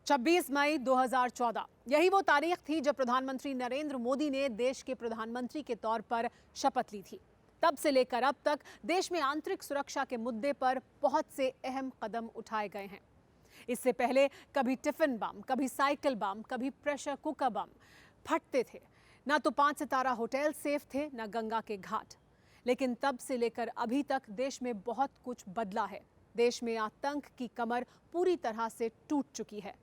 26 मई 2014 यही वो तारीख थी जब प्रधानमंत्री नरेंद्र मोदी ने देश के प्रधानमंत्री के तौर पर शपथ ली थी। तब से लेकर अब तक देश में आंतरिक सुरक्षा के मुद्दे पर बहुत से अहम कदम उठाए गए हैं। इससे पहले कभी टिफिन बम, कभी साइकिल बम, कभी प्रेशर कुकर बम फटते थे। ना तो 5 सितारा होटल सेफ थे, ना गंगा के घाट। लेकिन तब से लेकर अभी तक देश में बहुत कुछ बदला है। देश में आतंक की कमर पूरी तरह से टूट चुकी है।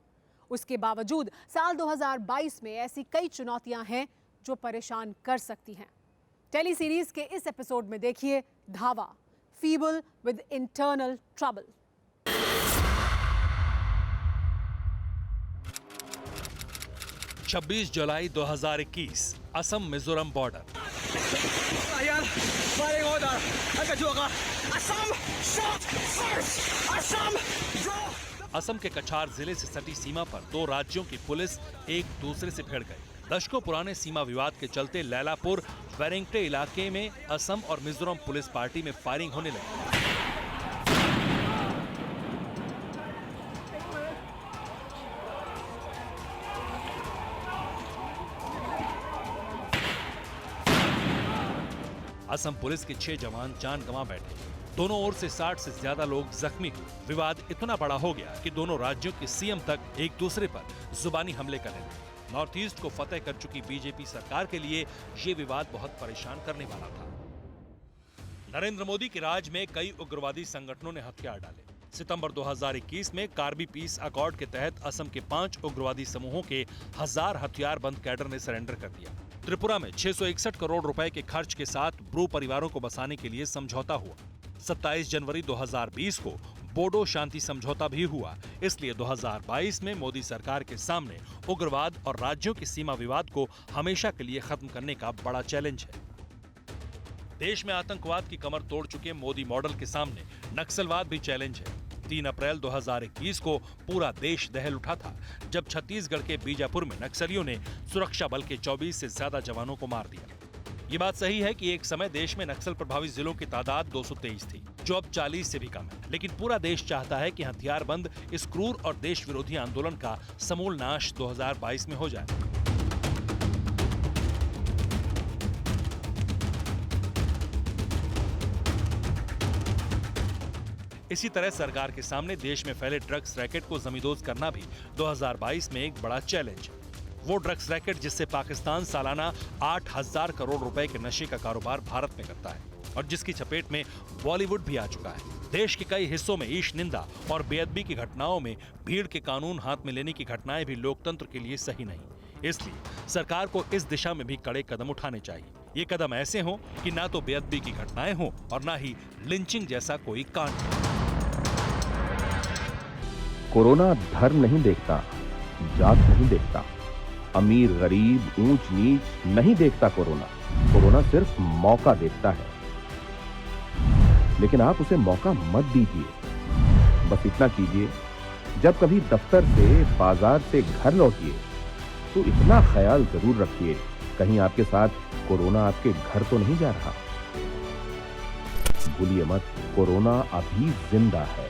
उसके बावजूद साल 2022 में ऐसी कई चुनौतियां हैं जो परेशान कर सकती हैं। टेली सीरीज के इस एपिसोड में देखिए धावा, फीबल विद इंटरनल ट्रबल। छब्बीस जुलाई 2021 असम मिजोरम बॉर्डर। असम के कछार जिले से सटी सीमा पर दो राज्यों की पुलिस एक दूसरे से भिड़ गई। दशकों पुराने सीमा विवाद के चलते लैलापुर वेरिंगटे इलाके में असम और मिजोरम पुलिस पार्टी में फायरिंग होने लगी। असम पुलिस के 6 जवान जान गंवा बैठे। दोनों ओर से 60 से ज्यादा लोग जख्मी हुए। विवाद इतना बड़ा हो गया कि दोनों राज्यों के सीएम तक एक दूसरे पर जुबानी हमले करने लगे। नॉर्थ ईस्ट को फतेह कर चुकी बीजेपी सरकार के लिए ये विवाद बहुत परेशान करने वाला था। नरेंद्र मोदी के राज में कई उग्रवादी संगठनों ने हथियार डाले। सितंबर 2021 में कार्बी पीस अकॉर्ड के तहत असम के 5 उग्रवादी समूहों के 1000 हथियारबंद कैडर ने सरेंडर कर दिया। त्रिपुरा में 661 करोड़ रुपए के खर्च के साथ ब्रू परिवारों को बसाने के लिए समझौता हुआ। 27 जनवरी 2020 को बोडो शांति समझौता भी हुआ। इसलिए 2022 में मोदी सरकार के सामने उग्रवाद और राज्यों के सीमा विवाद को हमेशा के लिए खत्म करने का बड़ा चैलेंज है। देश में आतंकवाद की कमर तोड़ चुके मोदी मॉडल के सामने नक्सलवाद भी चैलेंज है। 3 अप्रैल 2021 को पूरा देश दहल उठा था जब छत्तीसगढ़ के बीजापुर में नक्सलियों ने सुरक्षा बल के 24 से ज्यादा जवानों को मार दिया। ये बात सही है कि एक समय देश में नक्सल प्रभावित जिलों की तादाद 223 थी, जो अब 40 से भी कम है। लेकिन पूरा देश चाहता है कि हथियारबंद इस क्रूर और देश विरोधी आंदोलन का समूल नाश 2022 में हो जाए। इसी तरह सरकार के सामने देश में फैले ड्रग्स रैकेट को जमींदोज करना भी 2022 में एक बड़ा चैलेंज है। वो ड्रग्स रैकेट जिससे पाकिस्तान सालाना 8000 करोड़ रुपए के नशे का कारोबार भारत में करता है और जिसकी चपेट में बॉलीवुड भी आ चुका है। देश के कई हिस्सों में ईश निंदा और बेअदबी की घटनाओं में भीड़ के कानून हाथ में लेने की घटनाएं भी लोकतंत्र के लिए सही नहीं। इसलिए सरकार को इस दिशा में भी कड़े कदम उठाने चाहिए। ये कदम ऐसे हों कि ना तो बेअदबी की घटनाएं हों और ना ही लिंचिंग जैसा कोई कांड। कोरोना धर्म नहीं देखता, जात नहीं देखता, अमीर गरीब ऊंच नीच नहीं देखता। कोरोना सिर्फ मौका देखता है। लेकिन आप उसे मौका मत दीजिए। बस इतना कीजिए, जब कभी दफ्तर से, बाजार से घर लौटिए तो इतना ख्याल जरूर रखिए कहीं आपके साथ कोरोना आपके घर तो नहीं जा रहा। भूलिए मत, कोरोना अभी जिंदा है।